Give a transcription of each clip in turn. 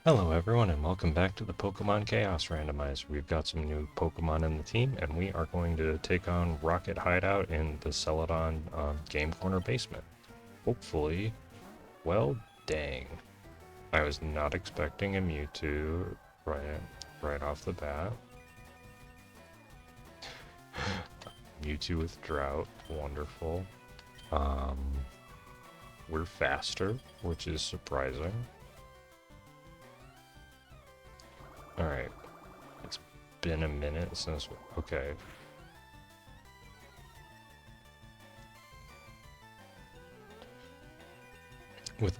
Hello everyone and welcome back to the Pokemon Chaos Randomizer. We've got some new Pokemon in the team and we are going to take on Rocket Hideout in the Celadon Game Corner basement. Hopefully, well dang. I was not expecting a Mewtwo right off the bat. Mewtwo with Drought, wonderful. Um, we're faster, which is surprising. Alright, it's been a minute since... Okay. With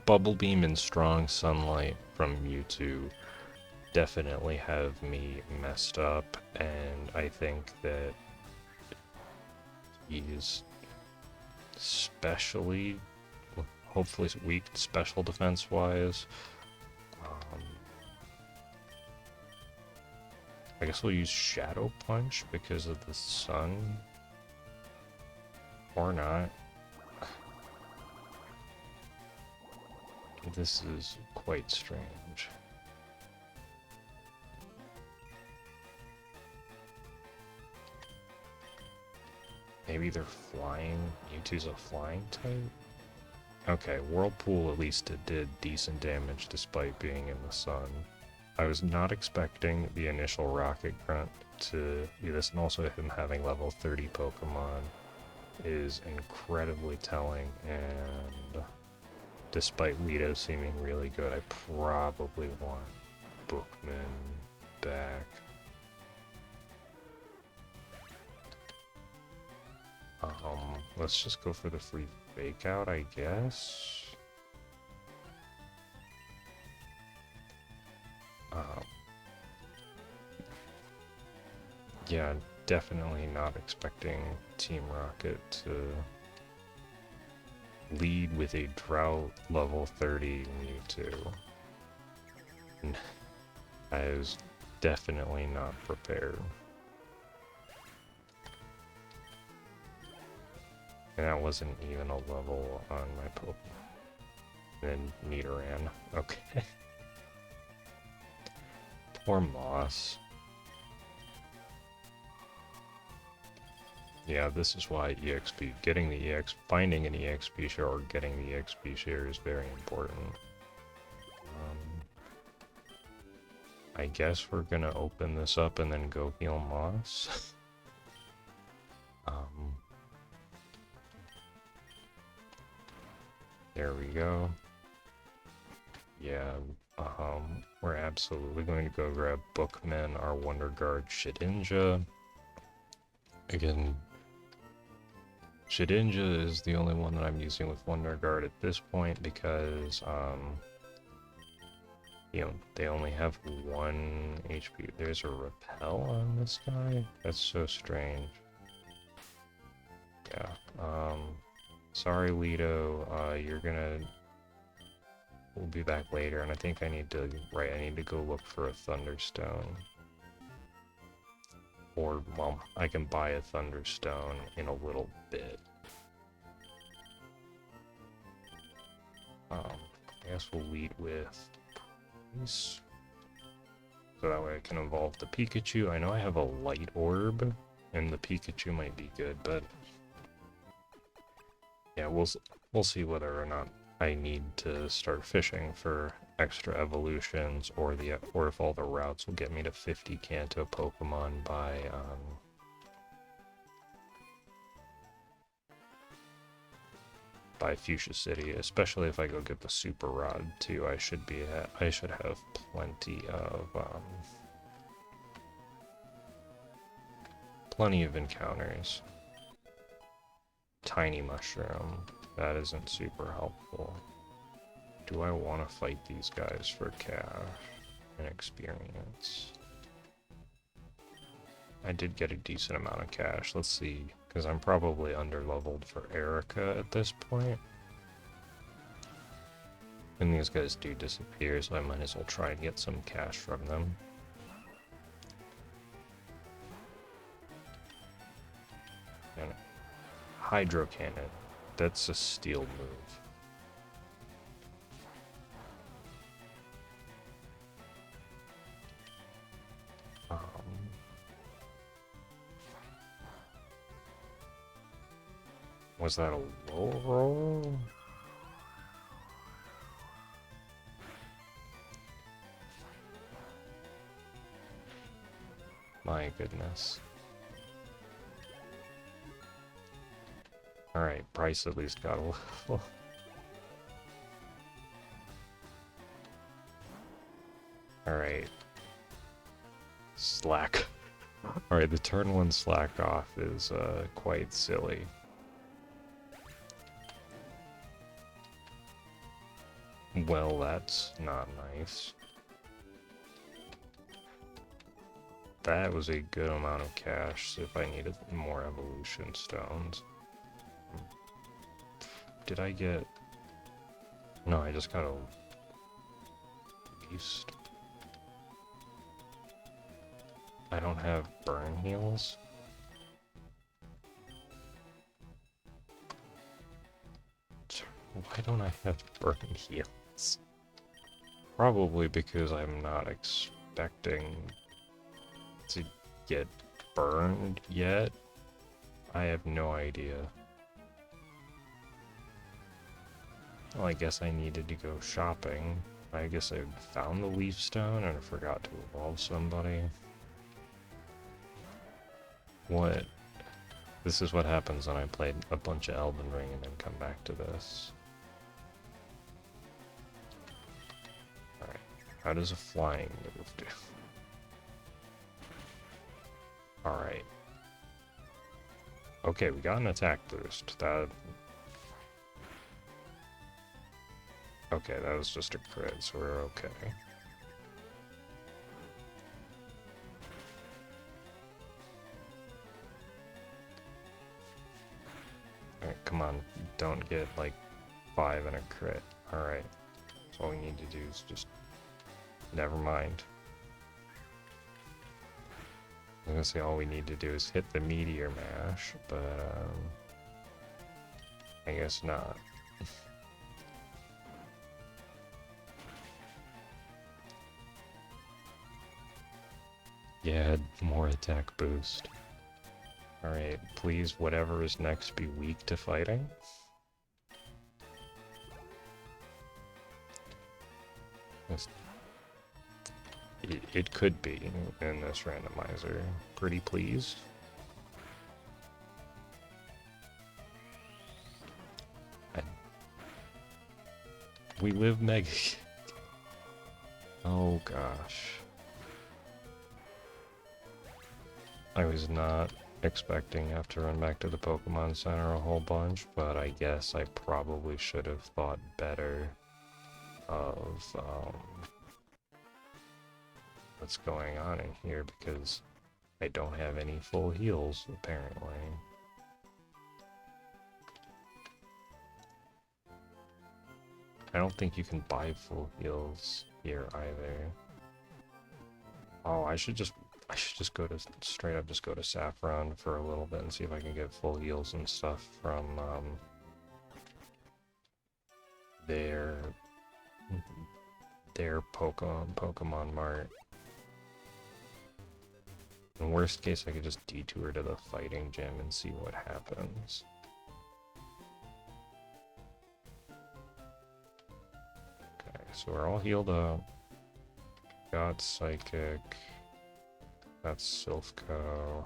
Bubble Beam and Strong Sunlight from Mewtwo definitely have me messed up, and I think that he's especially, hopefully weak special defense-wise. I guess we'll use Shadow Punch because of the sun. Or not. This is quite strange. Maybe they're flying. Mewtwo's a flying type? Okay, Whirlpool at least it did decent damage despite being in the sun. I was not expecting the initial Rocket Grunt to do this, and also him having level 30 Pokemon is incredibly telling, and despite Lido seeming really good, I probably want Bookman back. Let's just go for the free fake out, I guess. Yeah, definitely not expecting Team Rocket to lead with a Drought level 30 Mewtwo. I was definitely not prepared. And that wasn't even a level on my Pokemon. And Nidoran. Okay. Poor Moss. Yeah, this is why EXP, finding an EXP share or getting the EXP share is very important. I guess we're gonna open this up and then go heal Moss. There we go. Yeah, we're absolutely going to go grab Bookman, our Wonder Guard, Shedinja. Again, Shedinja is the only one that I'm using with Wonder Guard at this point because, you know, they only have 1 HP. There's a repel on this guy? That's so strange. Yeah, sorry Lido, we'll be back later, and I think I need to go look for a Thunderstone. Or, well, I can buy a Thunderstone in a little bit. I guess we'll lead with these. So that way I can evolve the Pikachu. I know I have a Light Orb, and the Pikachu might be good, but... yeah, we'll see whether or not I need to start fishing for extra evolutions, or if all the routes will get me to 50 Kanto Pokemon by Fuchsia City, especially if I go get the Super Rod too. I should have plenty of encounters. Tiny Mushroom, that isn't super helpful. Do I want to fight these guys for cash and experience? I did get a decent amount of cash. Let's see, because I'm probably underleveled for Erica at this point. And these guys do disappear, so I might as well try and get some cash from them. And Hydro Cannon. That's a steel move. Was that a low roll? My goodness. Alright, Bryce at least got a level. Alright. Slack. Alright, the turn 1 slack off is quite silly. Well, that's not nice. That was a good amount of cash if I needed more evolution stones. Did I get... No, I just got a... Beast. I don't have burn heals. Why don't I have burn heals? Probably because I'm not expecting to get burned yet. I have no idea. Well, I guess I needed to go shopping. I guess I found the leaf stone and I forgot to evolve somebody. What? This is what happens when I played a bunch of Elden Ring and then come back to this. Alright, how does a flying move do? Alright. Okay, we got an attack boost. That... Okay, that was just a crit, so we're okay. Alright, come on. Don't get, like, 5 and a crit. Alright. So all we need to do is just... Never mind. I was gonna say all we need to do is hit the meteor mash, but, I guess not. Yeah, more attack boost. Alright, please, whatever is next, be weak to fighting. It could be in this randomizer. Pretty please. We live mega. Oh gosh. I was not expecting to have to run back to the Pokemon Center a whole bunch, but I guess I probably should have thought better of what's going on in here, because I don't have any full heals, apparently. I don't think you can buy full heals here either. Oh, I should just go to straight up just go to Saffron for a little bit and see if I can get full heals and stuff from their Pokemon Mart. In worst case, I could just detour to the fighting gym and see what happens. Okay, so we're all healed up. Got Psychic. That's Silphco.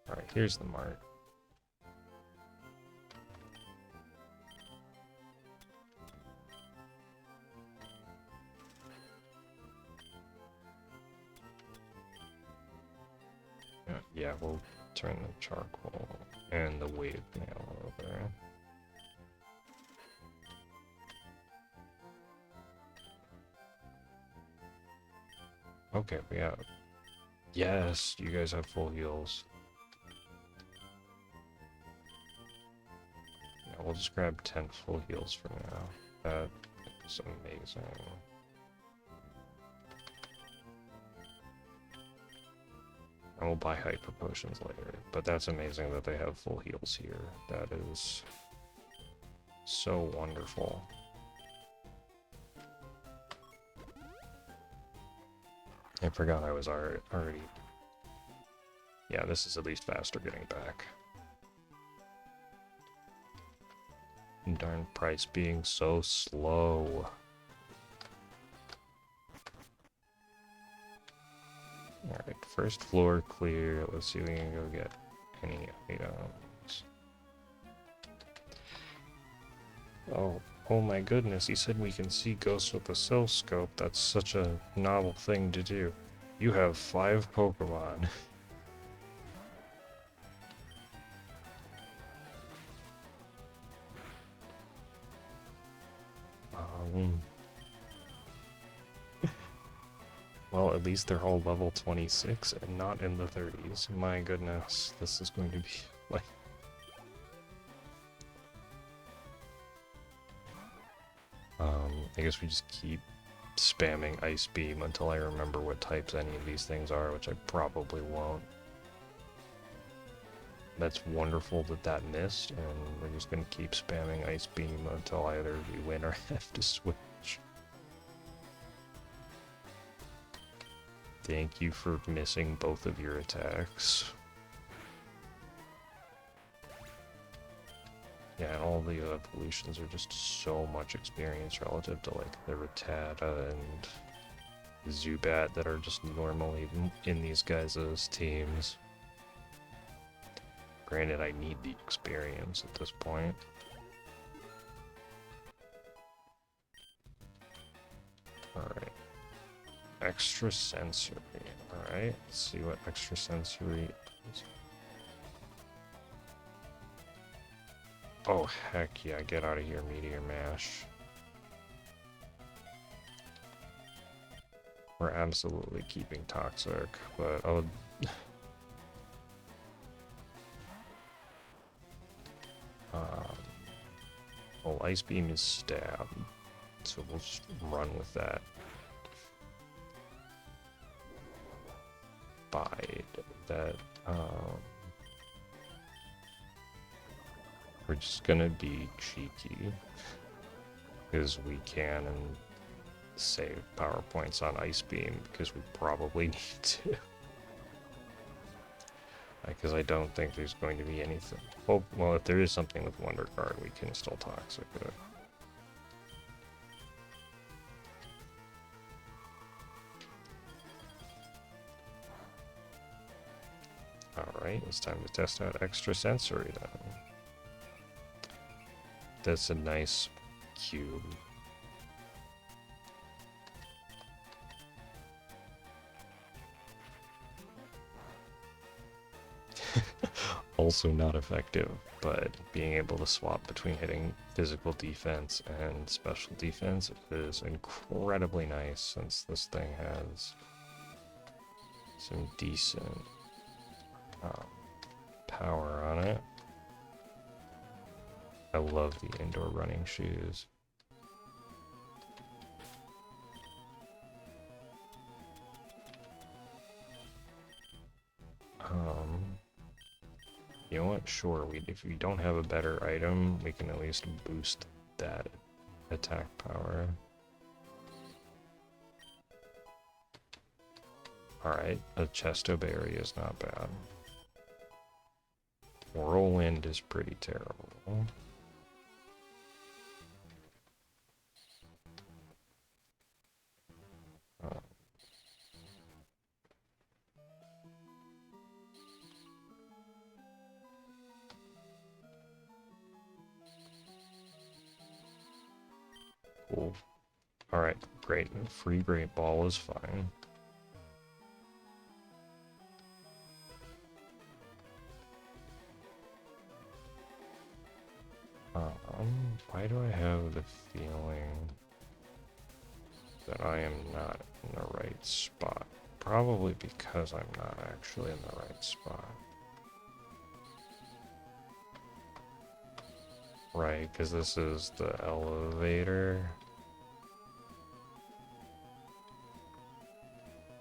Alright, here's the mart. Yeah, we'll turn the charcoal and the wave mail over. Okay, we have... Yes, you guys have full heals. Yeah, we'll just grab 10 full heals for now. That is amazing. And we'll buy hyper potions later, but that's amazing that they have full heals here. That is so wonderful. I forgot I was already Yeah, this is at least faster getting back. Darn price being so slow. Alright, first floor clear. Let's see if we can go get any items. Oh my goodness, he said we can see ghosts with the oscilloscope. That's such a novel thing to do. You have 5 Pokemon. Well, at least they're all level 26 and not in the 30s. My goodness, this is going to be like... I guess we just keep spamming Ice Beam until I remember what types any of these things are, which I probably won't. That's wonderful that that missed, and we're just going to keep spamming Ice Beam until either we win or have to switch. Thank you for missing both of your attacks. Yeah, and all the evolutions are just so much experience relative to like the Rattata and Zubat that are just normally in these guys' teams. Granted, I need the experience at this point. Alright. Extrasensory. Alright, let's see what extrasensory is. Oh, heck yeah, get out of here, Meteor Mash. We're absolutely keeping Toxic, but oh... well, Ice Beam is Stab, so we'll just run with that. Bide, that, we're just gonna be cheeky, because we can and save power points on Ice Beam, because we probably need to. Because I don't think there's going to be anything. Oh, well, if there is something with Wonder Guard, we can still Toxic it. Alright, it's time to test out Extrasensory then. That's a nice cube. Also not effective, but being able to swap between hitting physical defense and special defense is incredibly nice since this thing has some decent power on it. I love the indoor running shoes. You know what? Sure, if we don't have a better item, we can at least boost that attack power. Alright, a Chesto Berry is not bad. Whirlwind is pretty terrible. Cool. Alright, great. Free Great Ball is fine. Why do I have the feeling that I am not in the right spot? Probably because I'm not actually in the right spot. Right, because this is the elevator.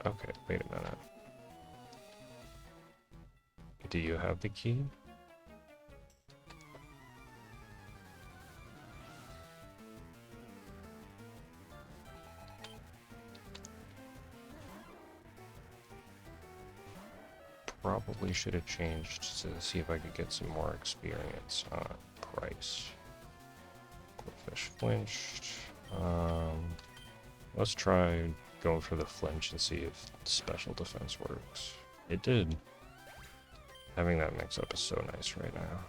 Okay, wait a minute. Do you have the key? probably should have changed to see if I could get some more experience on price. Fish flinched. Let's try going for the flinch and see if special defense works. It did. Having that mix up is so nice right now.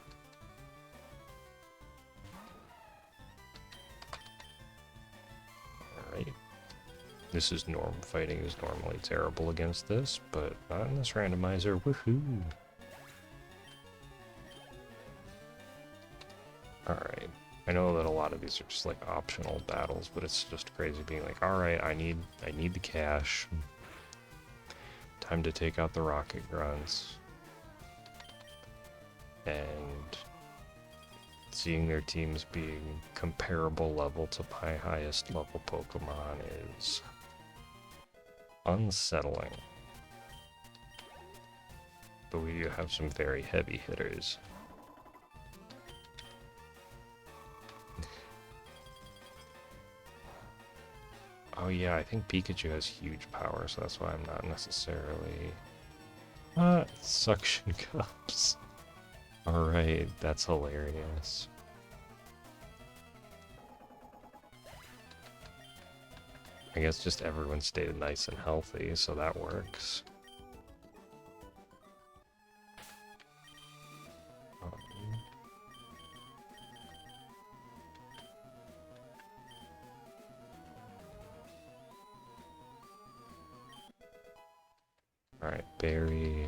Alright. This is fighting is normally terrible against this, but not in this randomizer. Woohoo! Alright. I know that a lot of these are just like optional battles, but it's just crazy being like, alright, I need the cash. Time to take out the rocket grunts. And seeing their teams being comparable level to my highest level Pokemon is unsettling. But we do have some very heavy hitters. Oh yeah, I think Pikachu has huge power, so that's why I'm not necessarily... suction cups. Alright, that's hilarious. I guess just everyone stayed nice and healthy, so that works. Alright, Barry.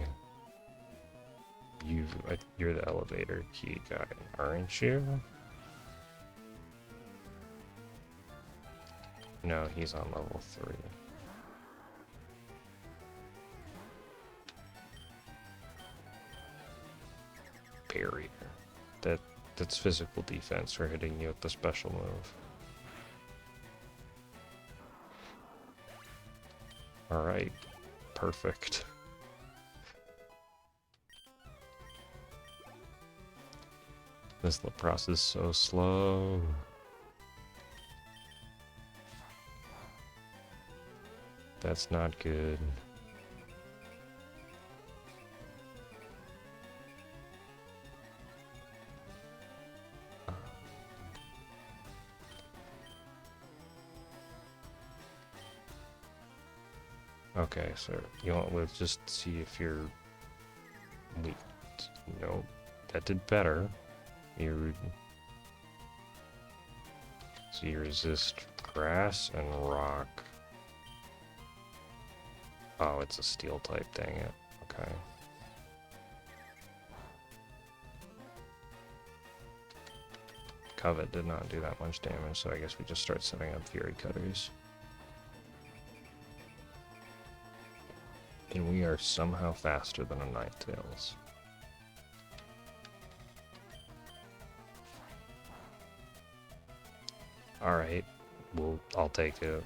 You're the elevator key guy, aren't you? No, he's on level 3. Barrier. That's physical defense for hitting you with the special move. Alright. Perfect. This Lapras is so slow. That's not good. Okay, so let's just see if you're weak. Nope, that did better. So you resist grass and rock. Oh, it's a steel type, dang it. Okay. Covet did not do that much damage, so I guess we just start setting up Fury Cutters. And we are somehow faster than a Ninetales. Alright, I'll take it.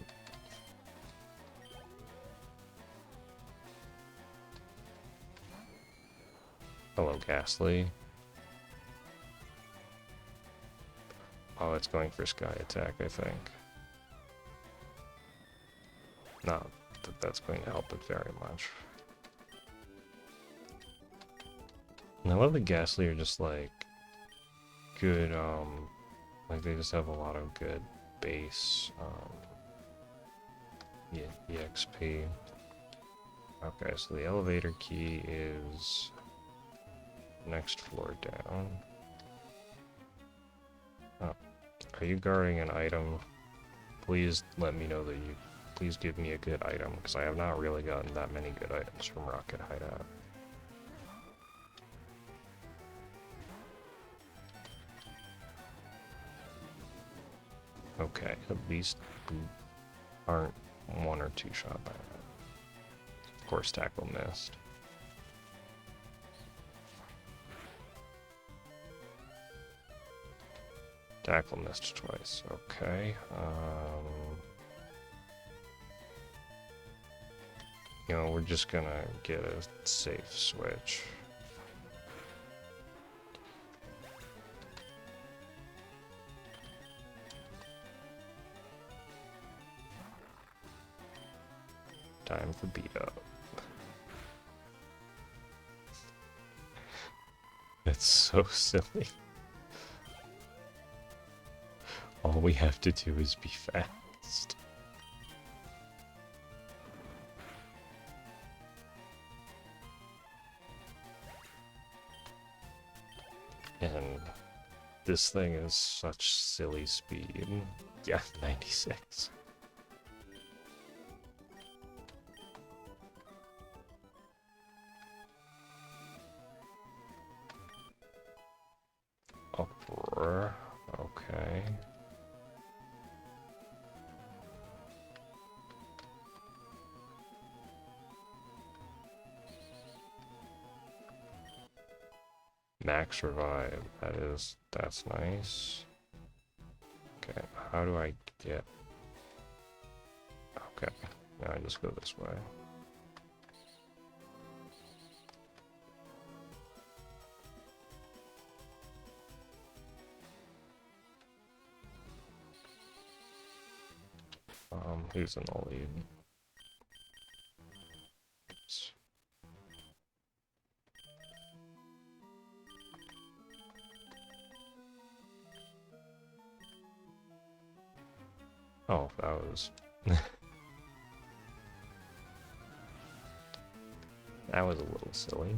Hello, Ghastly. Oh, it's going for Sky Attack, I think. Not that that's going to help it very much. And I love the Ghastly are just like good, like they just have a lot of good base, EXP. Okay, so the elevator key is next floor down. Oh, are you guarding an item? Please let me know that you... Please give me a good item, because I have not really gotten that many good items from Rocket Hideout. Okay, at least we aren't 1 or 2 shot by that. Of course, Tackle missed. Tackle missed twice. Okay. You know, we're just gonna get a safe switch. Time for beat up. so silly. All we have to do is be fast. And this thing is such silly speed. Yeah, 96. Uproar. Okay. Max revive. That's nice. Okay, how do I get... Okay, now I just go this way. Who's in the lead? Oh, that was... that was a little silly.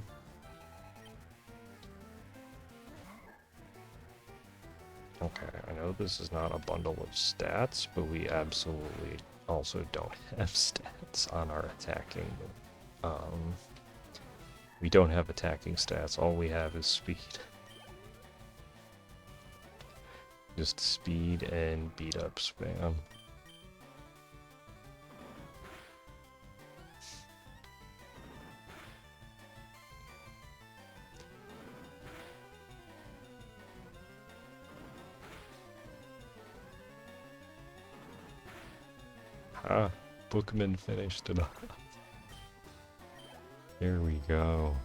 Okay, I know this is not a bundle of stats, but we absolutely also don't have stats on our attacking. We don't have attacking stats, all we have is speed. Just speed and beat up spam. Ah, Bookman finished it off. Here we go.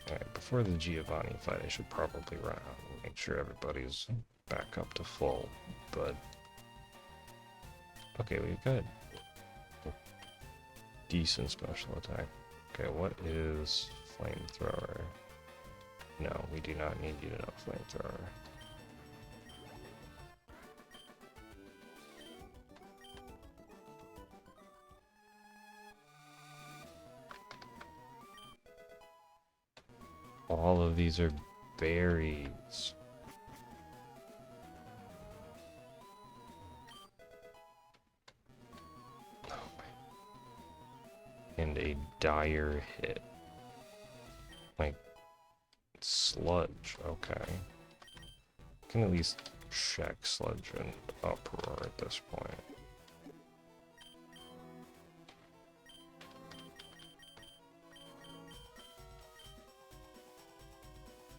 Alright, before the Giovani fight, I should probably run out and make sure everybody's back up to full, but... Okay, we got decent special attack. Okay, what is flamethrower? No, we do not need you to know flamethrower. All of these are berries. And a dire hit. Like, sludge, okay. Can at least check sludge and uproar at this point.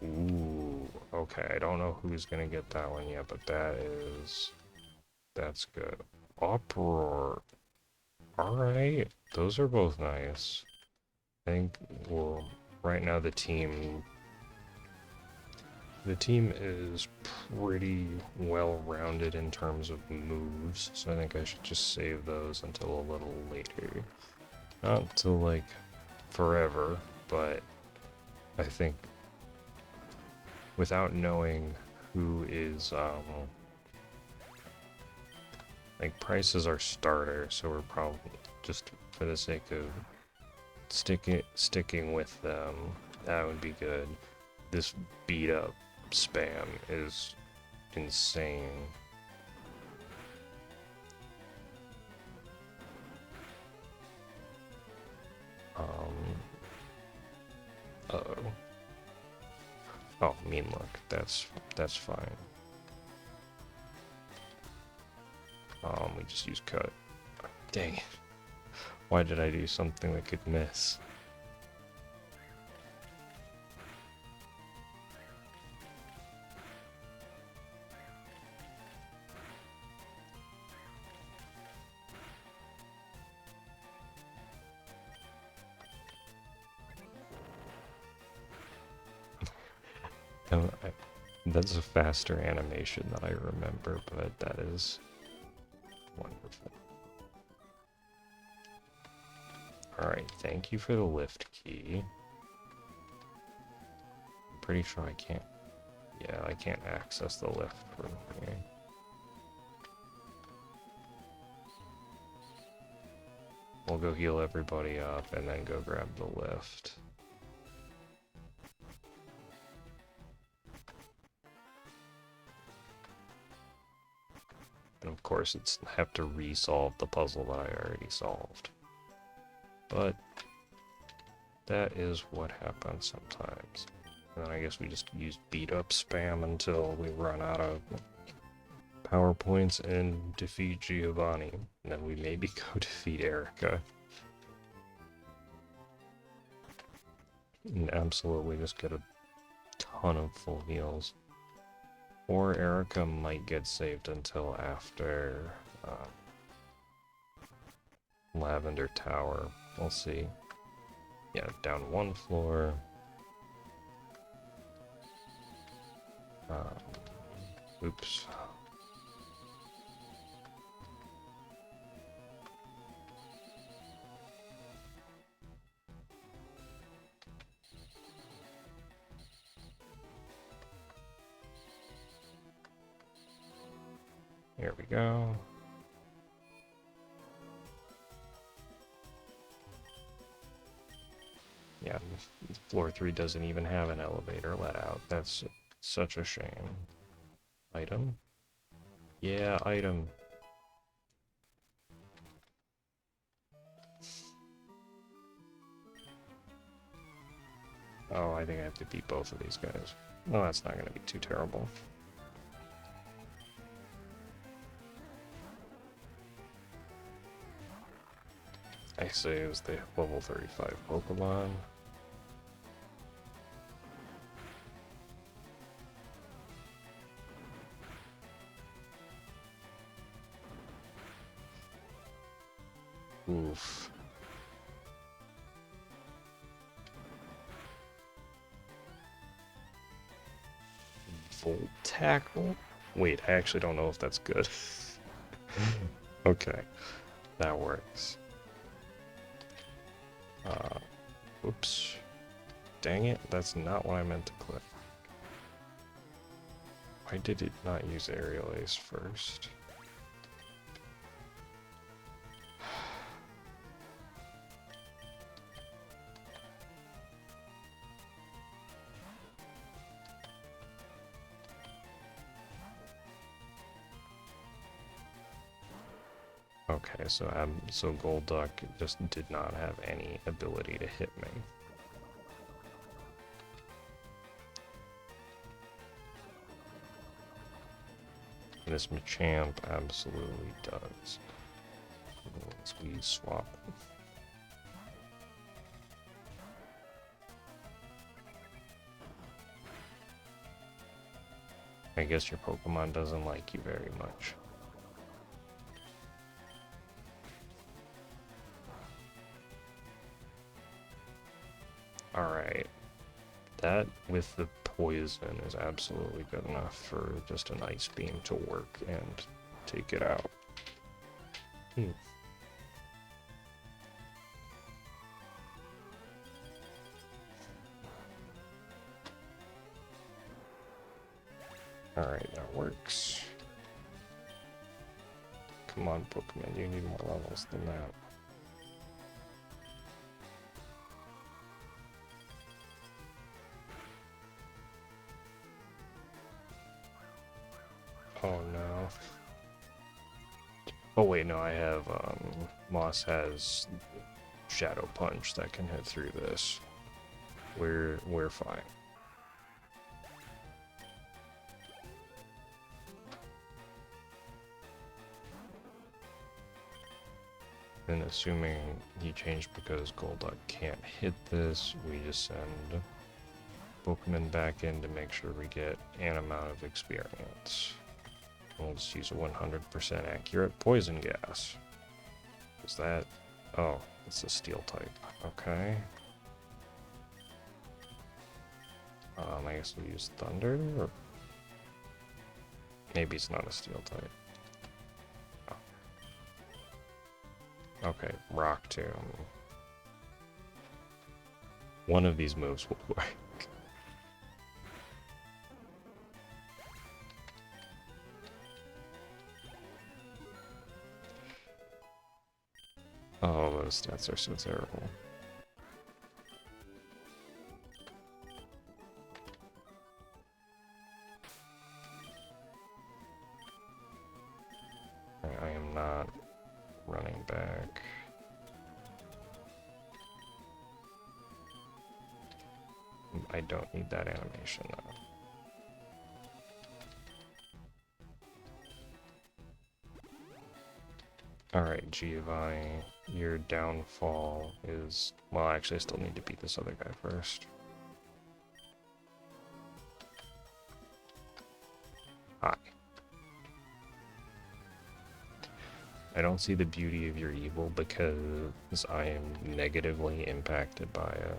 Ooh, okay, I don't know who's gonna get that one yet, but that's good. Uproar. Alright, those are both nice. I think, well, right now the team is pretty well-rounded in terms of moves, so I think I should just save those until a little later. Not until, like, forever, but I think without knowing who is, like, Price is our starter, so we're probably, just for the sake of sticking with them, that would be good. This beat up spam is insane. Uh-oh. Oh, mean look. That's fine. We just use cut. Dang it. Why did I do something that could miss? That's a faster animation than I remember, but that is wonderful. Alright, thank you for the lift key. I'm pretty sure I can't... Yeah, I can't access the lift from here. We'll go heal everybody up and then go grab the lift. And of course, it's have to resolve the puzzle that I already solved. But that is what happens sometimes. And then I guess we just use beat up spam until we run out of PowerPoints and defeat Giovani. And then we maybe go defeat Erica. And absolutely just get a ton of full heals. Or Erica might get saved until after Lavender Tower. We'll see. Yeah, down one floor. Oops. Here we go. Yeah, floor 3 doesn't even have an elevator let out. That's such a shame. Item? Yeah, item. Oh, I think I have to beat both of these guys. Well, that's not going to be too terrible. I say it was the level 35 Pokemon. Oof. Volt Tackle? Wait, I actually don't know if that's good. Okay, that works. Oops. Dang it, that's not what I meant to click. Why did it not use Aerial Ace first? Okay, so Golduck just did not have any ability to hit me. This Machamp absolutely does. Squeeze swap. I guess your Pokemon doesn't like you very much. Alright. That with the poison is absolutely good enough for just an Ice Beam to work and take it out. Alright, that works. Come on, Pokemon, you need more levels than that. Oh no. Oh wait, no, I have, Moss has Shadow Punch that can hit through this. We're fine. And assuming he changed because Golduck can't hit this, we just send Pokemon back in to make sure we get an amount of experience. We'll just use a 100% accurate Poison Gas. Is that... Oh, it's a Steel type. Okay. I guess we'll use Thunder, or... Maybe it's not a steel type. Oh. Okay, Rock Tomb. One of these moves will work. Oh, those stats are so terrible. I am not running back. I don't need that animation though. Alright, Giovani, your downfall is... Well, actually I still need to beat this other guy first. Hi. I don't see the beauty of your evil because I am negatively impacted by it.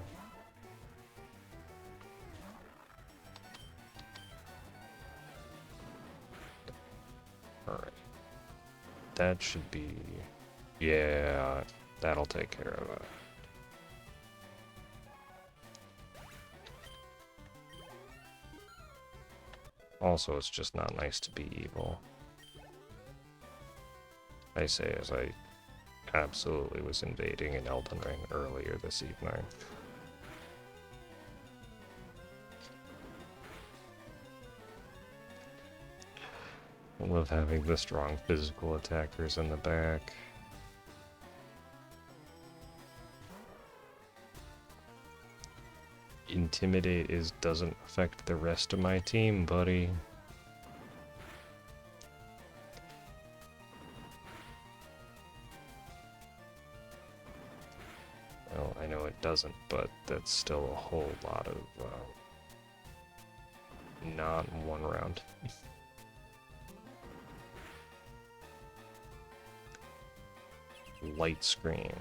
Alright. That should be... Yeah, that'll take care of it. Also, it's just not nice to be evil. I say as I absolutely was invading an Elden Ring earlier this evening. I love having the strong physical attackers in the back. Intimidate doesn't affect the rest of my team, buddy. Well, I know it doesn't, but that's still a whole lot of not in one round. Light screen.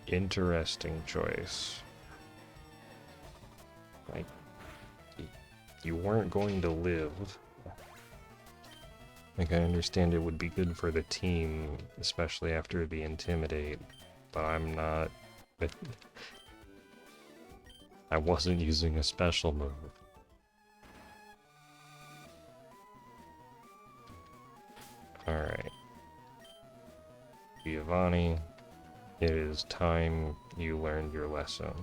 Interesting choice. Like, you weren't going to live. Like, I understand it would be good for the team, especially after the Intimidate, but I'm not... I wasn't using a special move. Alright. Giovani, it is time you learned your lesson.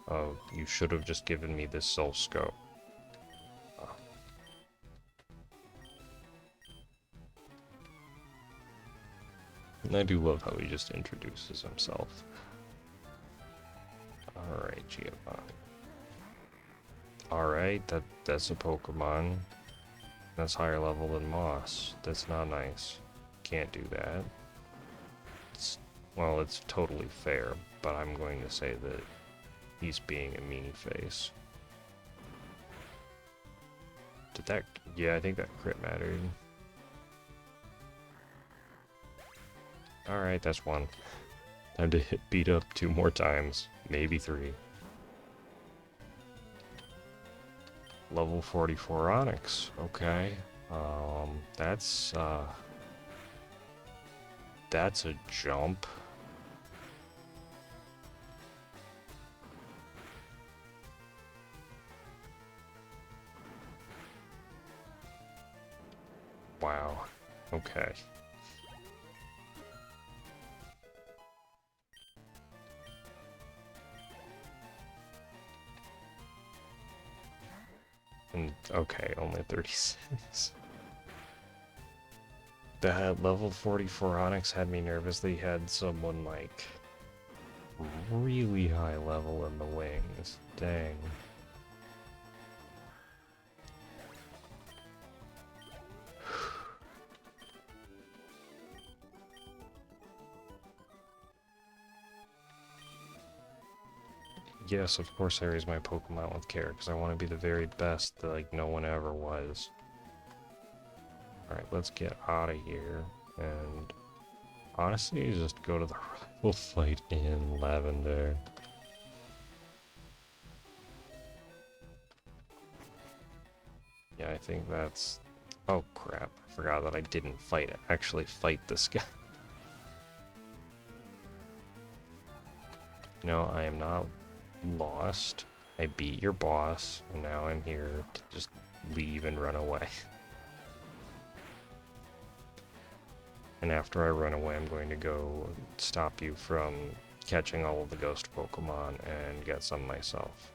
Oh, you should have just given me this soul scope. Oh. And I do love how he just introduces himself. Alright, Giovani. Alright, that's a Pokemon. That's higher level than Moss. That's not nice. Can't do that. Well, it's totally fair, but I'm going to say that he's being a meanie face. Did that... Yeah, I think that crit mattered. Alright, that's one. Time to beat up 2 more times. Maybe 3. Level 44 Onyx. Okay. That's a jump. Wow. Okay. And, okay, only 36. That level 44 Onyx had me nervous. They had someone, like, really high level in the wings. Dang. Yes, of course I raise my Pokemon with care, because I want to be the very best that, like, no one ever was. Alright, let's get out of here, and honestly, just go to the rival fight in think that's... Oh crap, I forgot that I didn't actually fight this guy. No, I am not lost. I beat your boss, and now I'm here to just leave and run away. And after I run away, I'm going to go stop you from catching all of the ghost Pokemon and get some myself.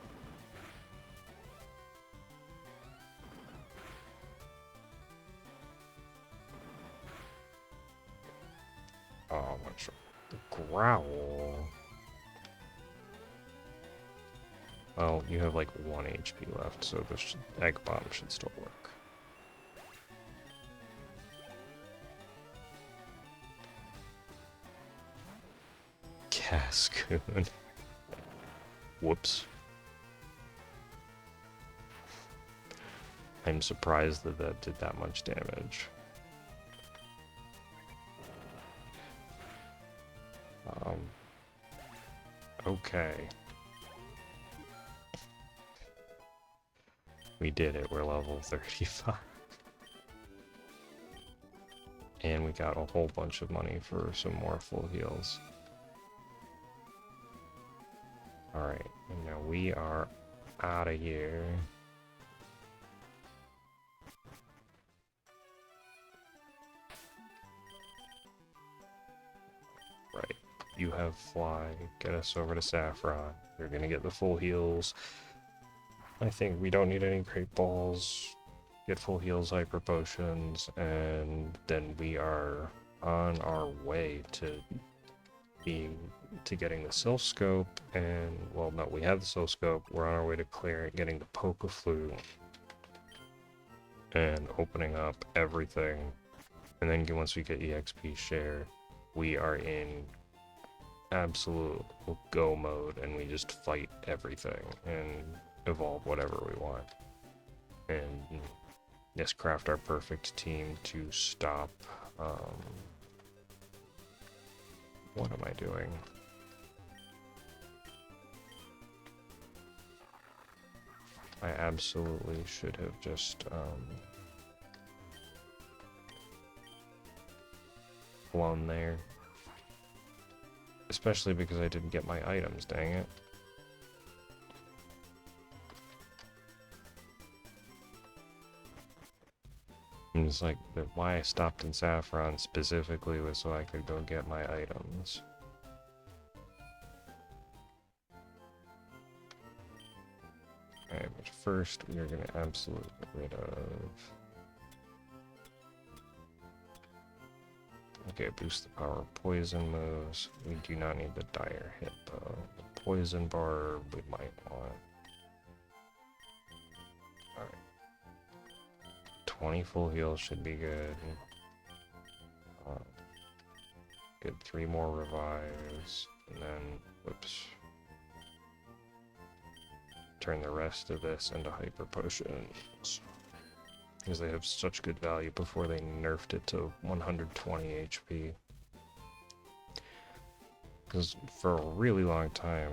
Oh, what's the growl? Well, you have like 1 HP left, so the egg bomb should still work. Cascoon. Whoops. I'm surprised that that did that much damage. Okay. We did it, we're level 35. And we got a whole bunch of money for some more full heals. Alright, and now we are out of here. Right, you have Fly, get us over to Saffron. You're gonna get the full heals. I think we don't need any Great Balls. Get full heals, Hyper Potions, and then we are on our way to getting the Silph Scope, and, well, no, we have the Silph Scope. We're on our way to getting the Poke-Flute, and opening up everything. And then once we get EXP share, we are in absolute go mode, and we just fight everything and evolve whatever we want. And just craft our perfect team to stop, what am I doing? I absolutely should have just, flown there. Especially because I didn't get my items, dang it. I'm just like, why I stopped in Saffron specifically was so I could go get my items. Alright, but first we are going to absolutely get rid of... Okay, boost the power of poison moves. We do not need the dire hit though. The poison barb we might want. Alright. 20 full heals should be good. Good 3 more revives. And then, whoops. Turn the rest of this into hyper potions. Because they have such good value before they nerfed it to 120 HP. Because for a really long time,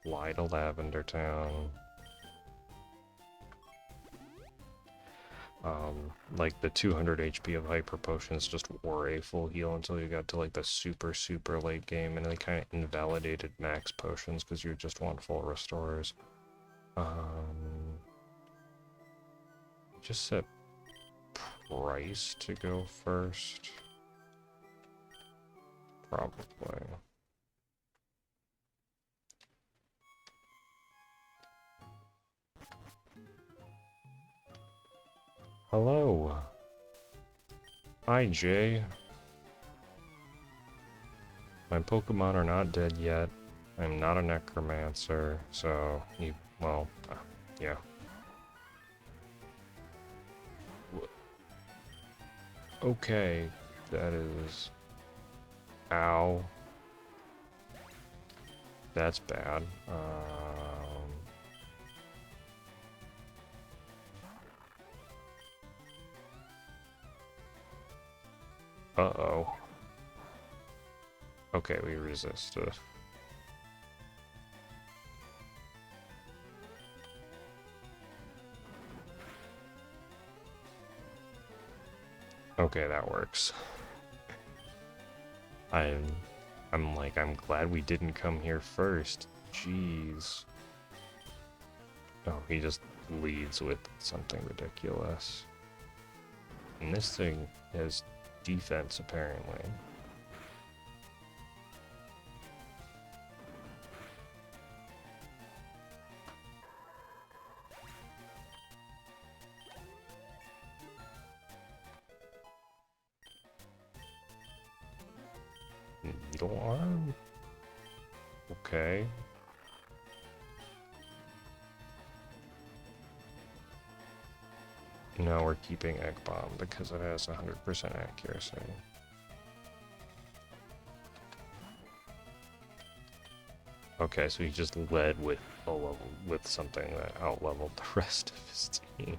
fly to Lavender Town. Like the 200 HP of hyper potions just were a full heal until you got to like the super late game, and they kind of invalidated max potions because you just want full restores. Just set price to go first. Probably. Hello. Hi, Jay. My Pokemon are not dead yet. I'm not a necromancer, so well, yeah. Okay, that is... Ow. That's bad. Uh-oh. Okay, we resisted. Okay, that works. I'm I'm glad we didn't come here first. Jeez. Oh, he just leads with something ridiculous. And this thing has defense, apparently. Needle arm? Okay. No, we're keeping Egg Bomb because it has 100% accuracy. Okay, so he just led with a level with something that outleveled the rest of his team.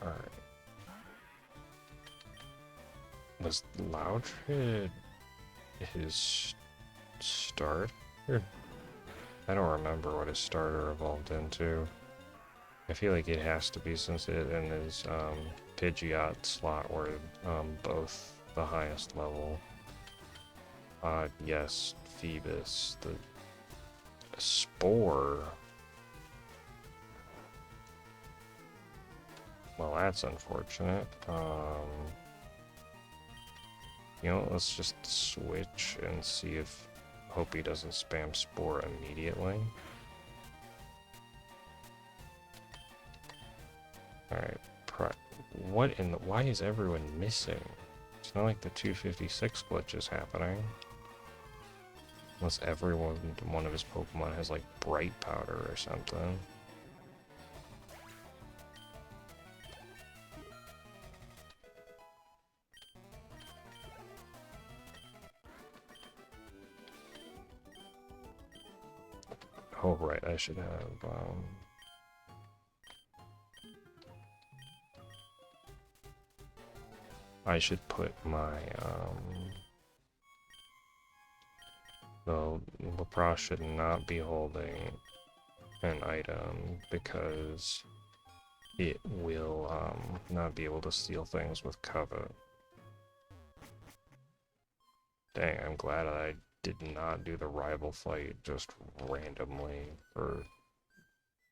Alright. Was Loudred his starter? I don't remember what his starter evolved into. I feel like it has to be, since it and his Pidgeot slot were both the highest level. Yes, Phoebus. The Spore. Well, that's unfortunate. You know, let's just switch and see if hope he doesn't spam Spore immediately. Alright, what in the, why is everyone missing? It's not like the 256 glitch is happening. Unless one of his Pokemon has like Bright Powder or something. Oh right, I should have I should put my the Lapras should not be holding an item because it will not be able to steal things with Covet. Dang, I'm glad I did not do the rival fight just randomly or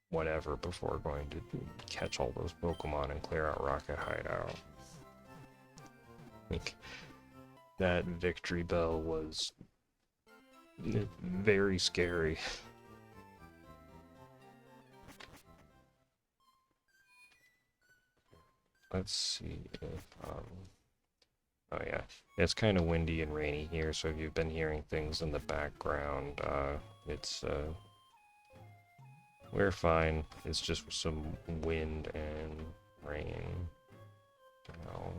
whatever before going to catch all those Pokemon and clear out Rocket Hideout. Like, that victory bell was very scary. Let's see if oh yeah, it's kind of windy and rainy here, so if you've been hearing things in the background, it's we're fine. It's just some wind and rain. Now,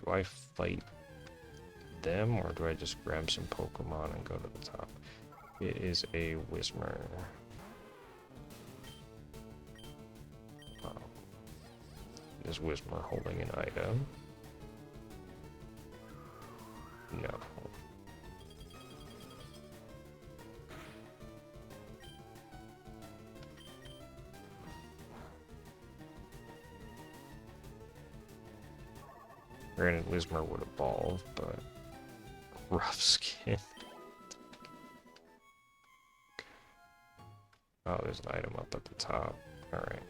do I fight them or do I just grab some Pokemon and go to the top? It is a Whismur. Is Whismur holding an item? No. Granted, Whismur would evolve, but rough skin. Oh, there's an item up at the top. Alright.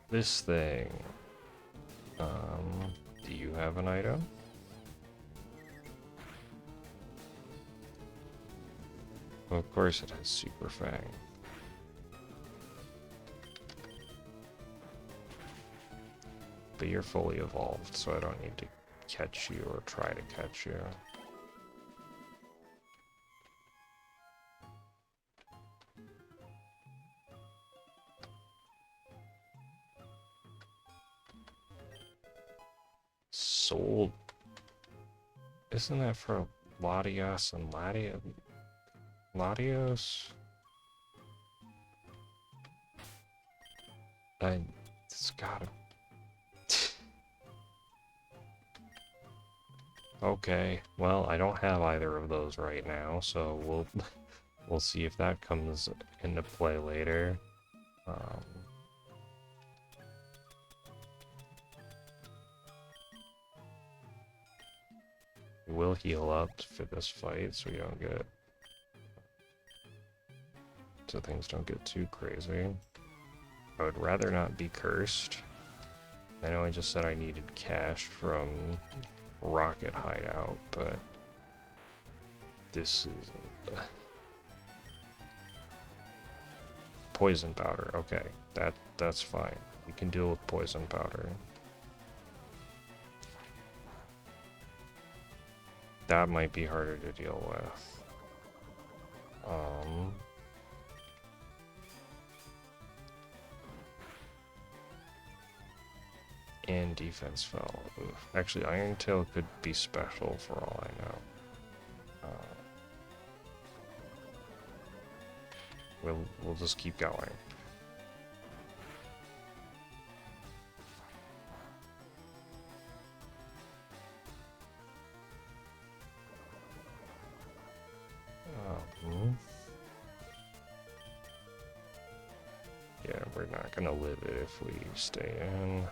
This thing. Do you have an item? Well, of course it has Super Fang. But you're fully evolved, so I don't need to catch you or try to catch you. Sold. Isn't that for Latios and Latios? It's gotta. Okay, well, I don't have either of those right now, so we'll see if that comes into play later. Um, we'll heal up for this fight so we don't get... so things don't get too crazy. I would rather not be cursed. I know I just said I needed cash from Rocket Hideout, but this is... poison powder, okay. That's fine. We can deal with poison powder. That might be harder to deal with. And defense fell. Oof. Actually, Iron Tail could be special for all I know. We'll just keep going. Yeah, we're not gonna live it if we stay in.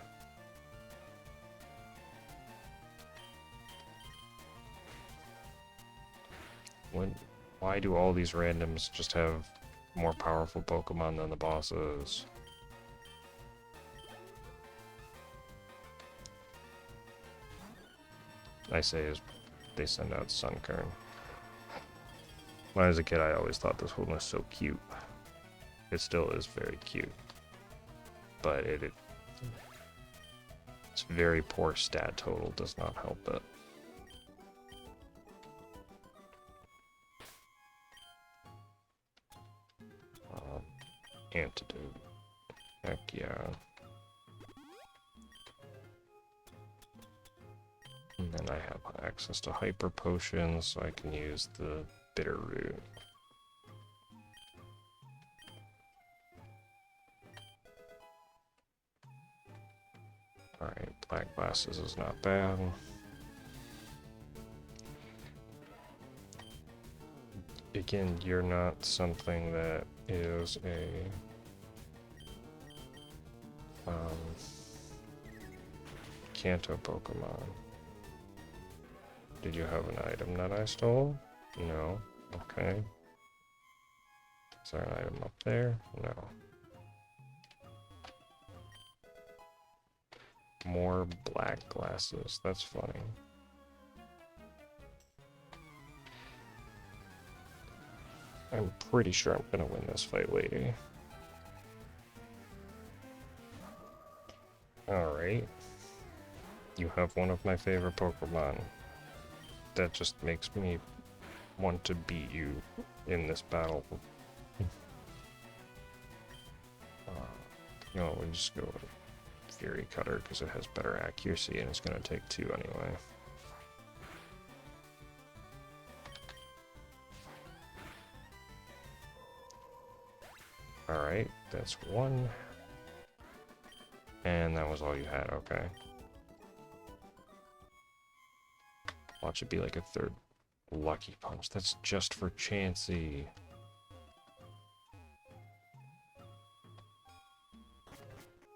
Why do all these randoms just have more powerful Pokemon than the bosses? I say as they send out Sunkern. When I was a kid, I always thought this one was so cute. It still is very cute. But its very poor stat total does not help it. Antidote. Heck yeah. And then I have access to hyper potions, so I can use the bitter root. Alright, black glasses is not bad. Again, you're not something that is a Kanto Pokemon. Did you have an item that I stole? No. Okay. Is there an item up there? No. More black glasses. That's funny. I'm pretty sure I'm gonna win this fight, lady. Alright. You have one of my favorite Pokemon. That just makes me want to beat you in this battle. You know, we'll just go with Fury Cutter because it has better accuracy and it's going to take 2 anyway. Alright, that's 1. And that was all you had, okay. Watch it be like a 3rd Lucky Punch. That's just for Chansey.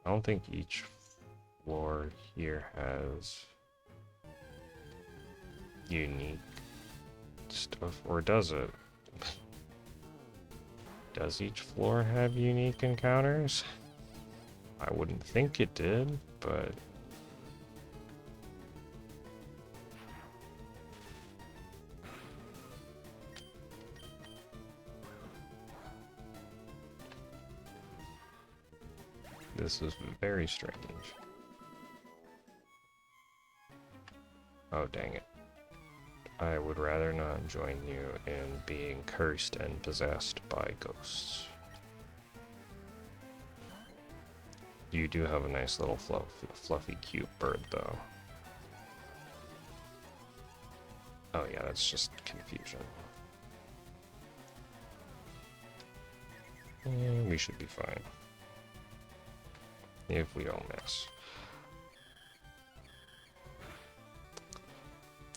I don't think each floor here has unique stuff, or does it? Does each floor have unique encounters? I wouldn't think it did, but... this is very strange. Oh, dang it. I would rather not join you in being cursed and possessed by ghosts. You do have a nice little fluffy, cute bird, though. Oh yeah, that's just confusion. We should be fine. If we don't miss.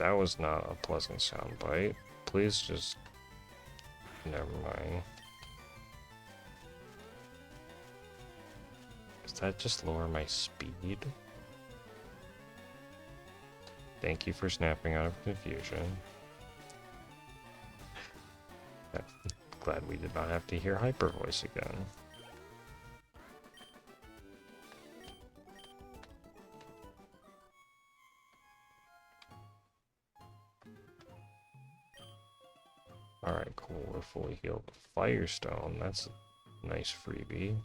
That was not a pleasant soundbite. Please just... Never mind. Does that just lower my speed? Thank you for snapping out of confusion. Glad we did not have to hear Hyper Voice again. Alright, cool. We're fully healed. Firestone, that's a nice freebie.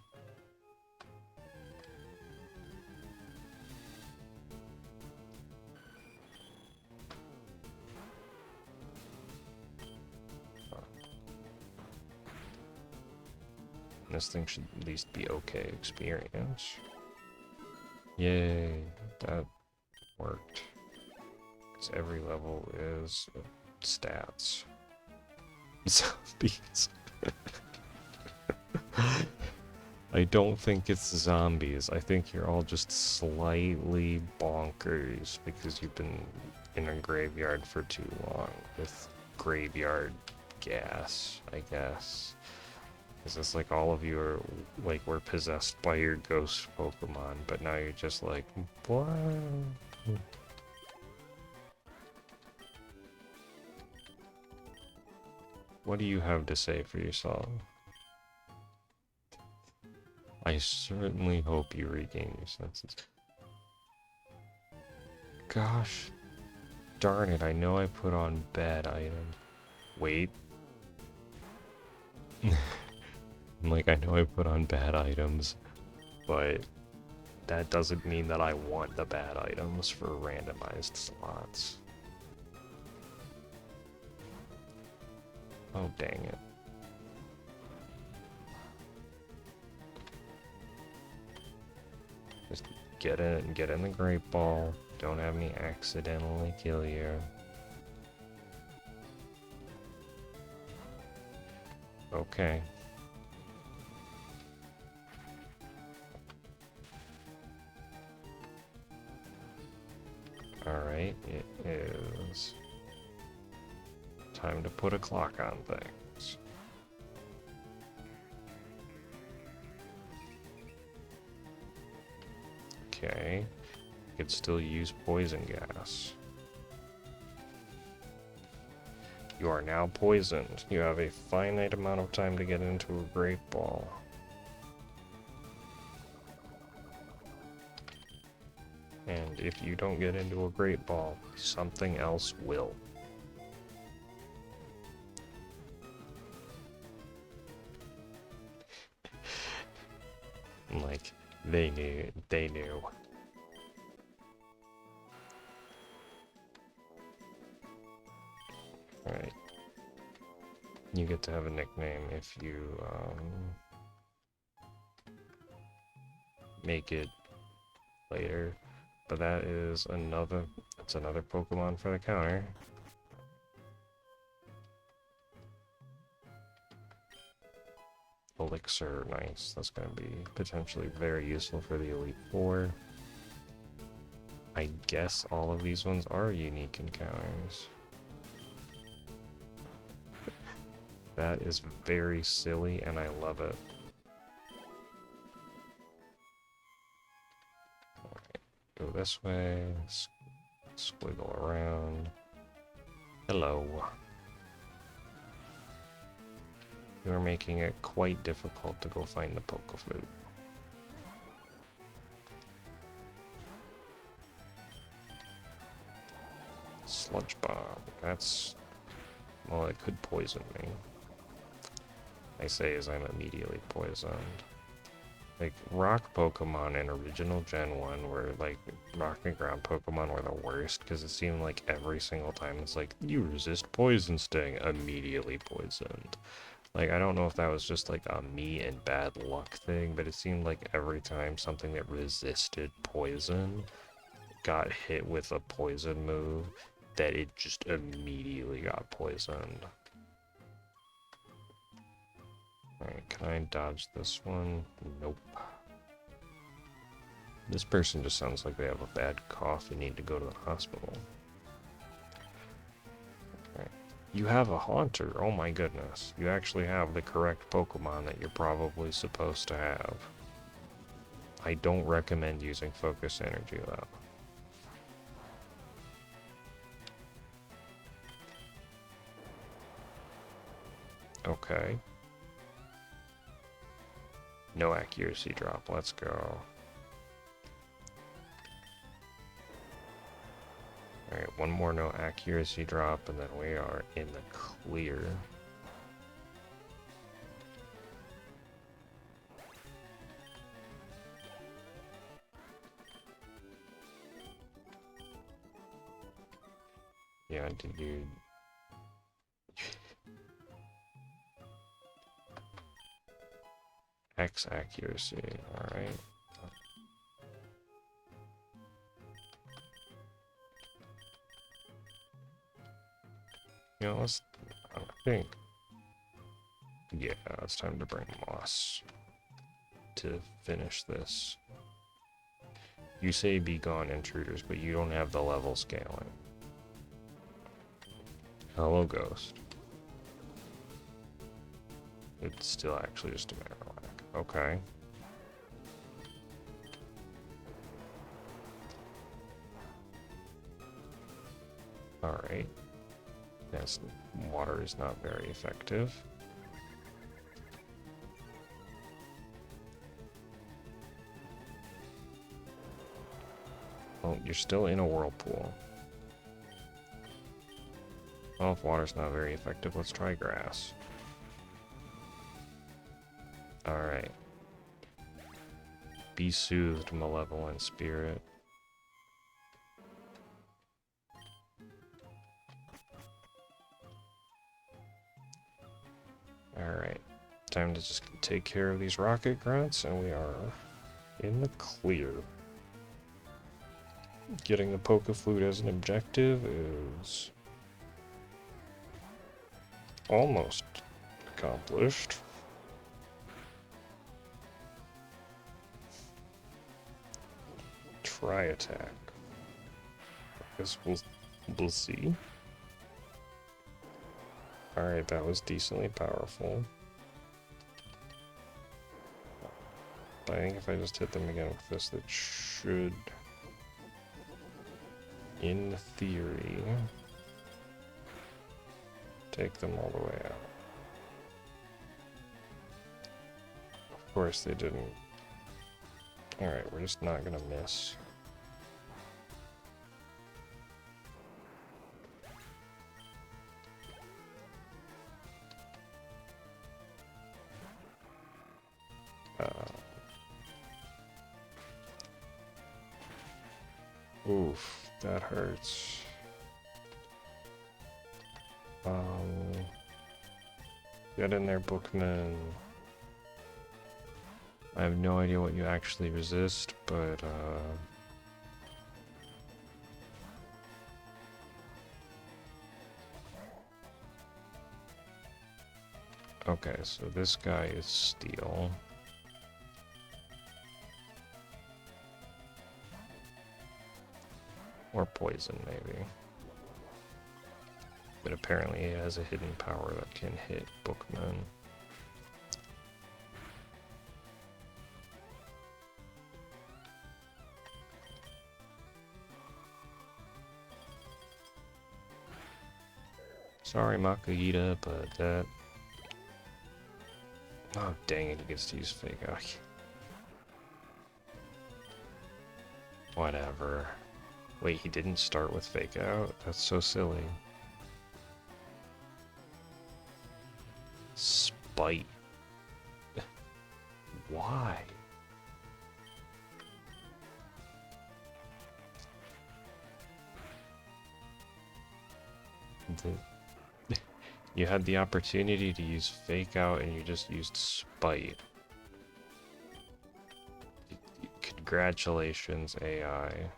This thing should at least be okay experience. Yay, that worked. Because every level is stats. Zombies. I don't think it's zombies. I think you're all just slightly bonkers because you've been in a graveyard for too long with graveyard gas, I guess. It's just like all of you are like were possessed by your ghost Pokemon, but now you're just like, what? What do you have to say for yourself? I certainly hope you regain your senses. Gosh darn it, I know I put on bad items. Wait. I'm like, I know I put on bad items, but that doesn't mean that I want the bad items for randomized slots. Oh, dang it. Just get in and get in the Great Ball. Don't have me accidentally kill you. Okay. Alright, it is time to put a clock on things. Okay, you could still use poison gas. You are now poisoned. You have a finite amount of time to get into a Great Ball. And if you don't get into a Great Ball, something else will. Like, they knew. Alright. You get to have a nickname if you, make it later. But that is that's another Pokemon for the counter. Elixir, nice. That's going to be potentially very useful for the Elite Four. I guess all of these ones are unique encounters. That is very silly, and I love it. Alright, go this way, squiggle around. Hello. You are making it quite difficult to go find the Pokeflute. Sludge Bomb. That's... well, it could poison me. I say as I'm immediately poisoned. Like, rock Pokemon in original Gen 1 were, like, rock and ground Pokemon were the worst, because it seemed like every single time it's like, you resist Poison Sting, immediately poisoned. Like, I don't know if that was just, like, a me and bad luck thing, but it seemed like every time something that resisted poison got hit with a poison move, that it just immediately got poisoned. Alright, can I dodge this one? Nope. This person just sounds like they have a bad cough and need to go to the hospital. You have a Haunter. Oh my goodness. You actually have the correct Pokemon that you're probably supposed to have. I don't recommend using Focus Energy though. Okay. No accuracy drop. Let's go. Alright, one more no accuracy drop, and then we are in the clear. Yeah, did you... X accuracy, alright. You know, let's... I think... Yeah, it's time to bring Moss to finish this. You say be gone, intruders, but you don't have the level scaling. Hello, Ghost. It's still actually just a Marowak. Okay. Alright. Yes, water is not very effective. Oh, you're still in a whirlpool. Well, if water's not very effective, let's try grass. Alright. Be soothed, malevolent spirit. Alright. Time to just take care of these rocket grunts, and we are in the clear. Getting the Poke-Flute as an objective is almost accomplished. Try attack. I guess we'll see. Alright, that was decently powerful. But I think if I just hit them again with this, that should, in theory, take them all the way out. Of course they didn't. Alright, we're just not gonna miss. Oof, that hurts. Get in there, Bookman. I have no idea what you actually resist, but okay, so this guy is steel. Or poison, maybe. But apparently it has a hidden power that can hit Bookman. Sorry, Makahita, but that... Oh, dang it, he gets to use Fake Out. Whatever. Wait, he didn't start with Fake Out? That's so silly. Spite. Why? You had the opportunity to use Fake Out and you just used Spite. Congratulations, AI.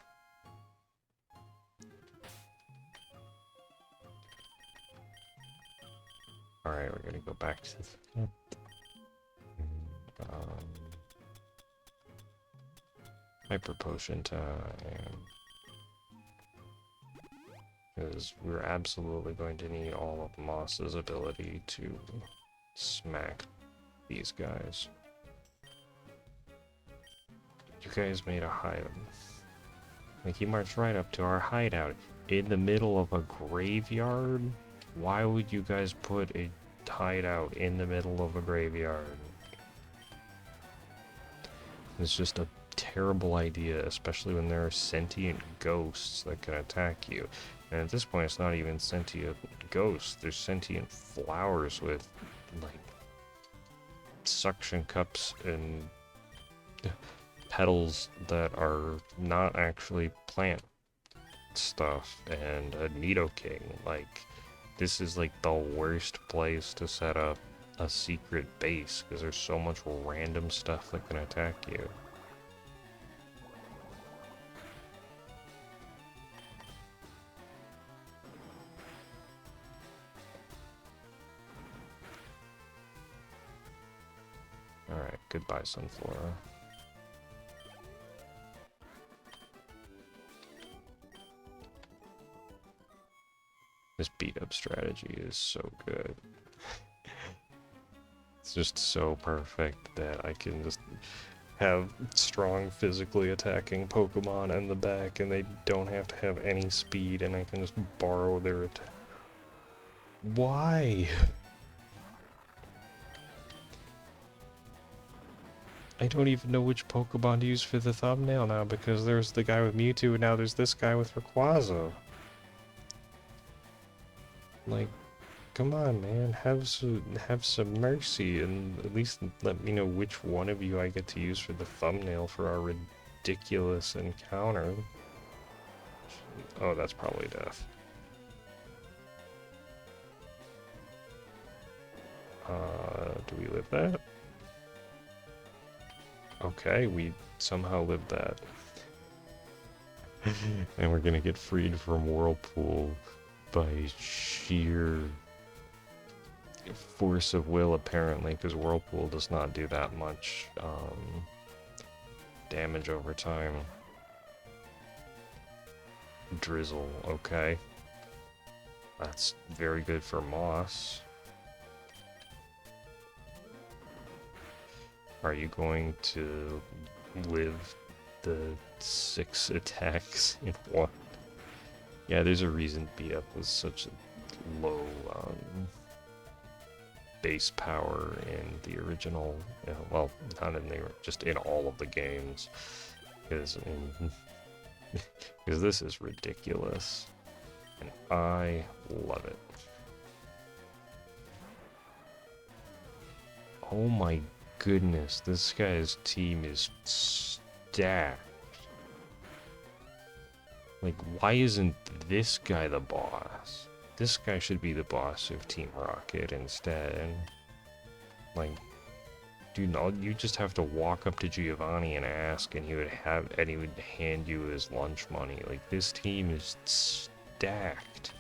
Alright, we're gonna go back to the... Hyper Potion time. because we're absolutely going to need all of Moss's ability to smack these guys. You guys made a hideout. Like, he marched right up to our hideout in the middle of a graveyard? Why would you guys put a hideout in the middle of a graveyard? It's just a terrible idea, especially when there are sentient ghosts that can attack you. And at this point, it's not even sentient ghosts. There's sentient flowers with, like, suction cups and petals that are not actually plant stuff, and a Nidoking. Like, this is like the worst place to set up a secret base, because there's so much random stuff that can attack you. Alright, goodbye, Sunflora. This beat-up strategy is so good. It's just so perfect that I can just have strong physically attacking Pokemon in the back, and they don't have to have any speed, and I can just borrow their attack. Why? I don't even know which Pokemon to use for the thumbnail now, because there's the guy with Mewtwo, and now there's this guy with Rayquaza. Like, come on, man, have some mercy, and at least let me know which one of you I get to use for the thumbnail for our ridiculous encounter. Oh, that's probably death. Do we live that? Okay, we somehow lived that. And we're gonna get freed from Whirlpool by sheer force of will, apparently, because Whirlpool does not do that much damage over time. Drizzle, okay. That's very good for Moss. Are you going to live the 6 attacks in one? Yeah, there's a reason beat up was such a low base power in the original, well, not in the, just in all of the games, because this is ridiculous, and I love it. Oh my goodness, this guy's team is stacked. Like, why isn't this guy the boss? This guy should be the boss of Team Rocket instead. Like, dude, you just have to walk up to Giovani and ask, and he would hand you his lunch money. Like, this team is stacked.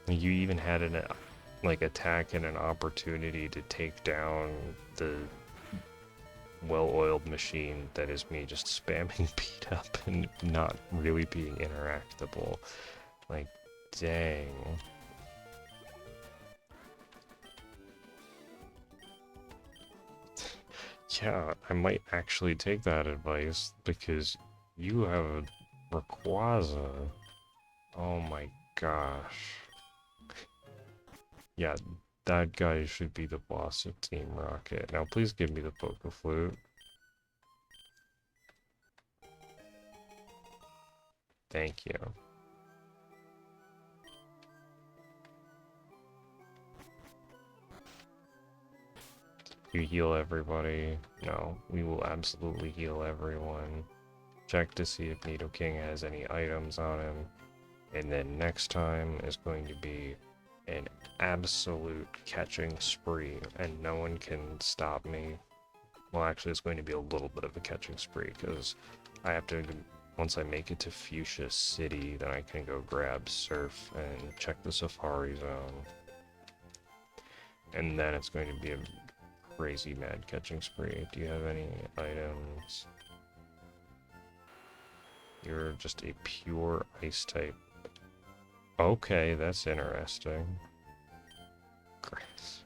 You even had an attack and an opportunity to take down the well-oiled machine that is me just spamming beat up and not really being interactable. Like, dang. Yeah, I might actually take that advice, because you have a Rayquaza. Oh my gosh. Yeah, that guy should be the boss of Team Rocket. Now please give me the Poké Flute. Thank you. You heal everybody? No, we will absolutely heal everyone. Check to see if Nidoking has any items on him. And then next time is going to be an absolute catching spree, and no one can stop me. Well, actually, it's going to be a little bit of a catching spree, because I have to, once I make it to Fuchsia City, then I can go grab Surf and check the Safari Zone. And then it's going to be a crazy mad catching spree. Do you have any items? You're just a pure ice type. Okay, that's interesting. Grass.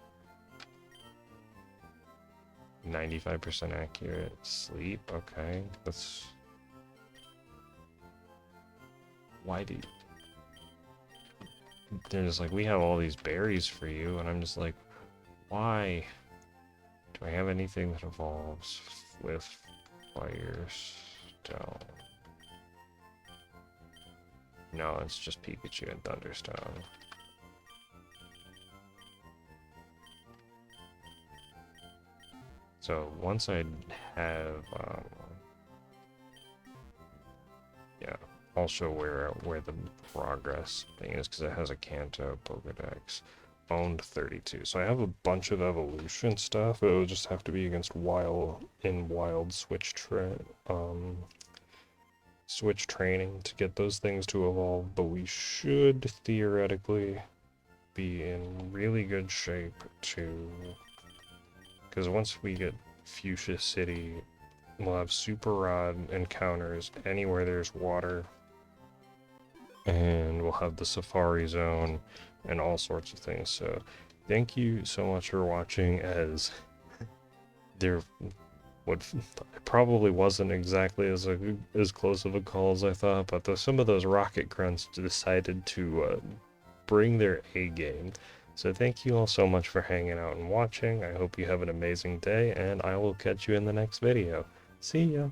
95% accurate. Sleep, okay. That's... Why do you... They're just like, we have all these berries for you, and I'm just like, why? Do I have anything that evolves with Firestone? No, it's just Pikachu and Thunderstone. So once I have, yeah, I'll show where the progress thing is because it has a Kanto Pokedex. Owned 32. So I have a bunch of evolution stuff. It will just have to be against wild switch switch training to get those things to evolve, but we should theoretically be in really good shape to, because once we get Fuchsia City, we'll have Super Rod encounters anywhere there's water, and we'll have the Safari Zone and all sorts of things. So thank you so much for watching, as there what probably wasn't exactly as close of a call as I thought, but some of those rocket grunts decided to bring their A game. So thank you all so much for hanging out and watching. I hope you have an amazing day, and I will catch you in the next video. See ya!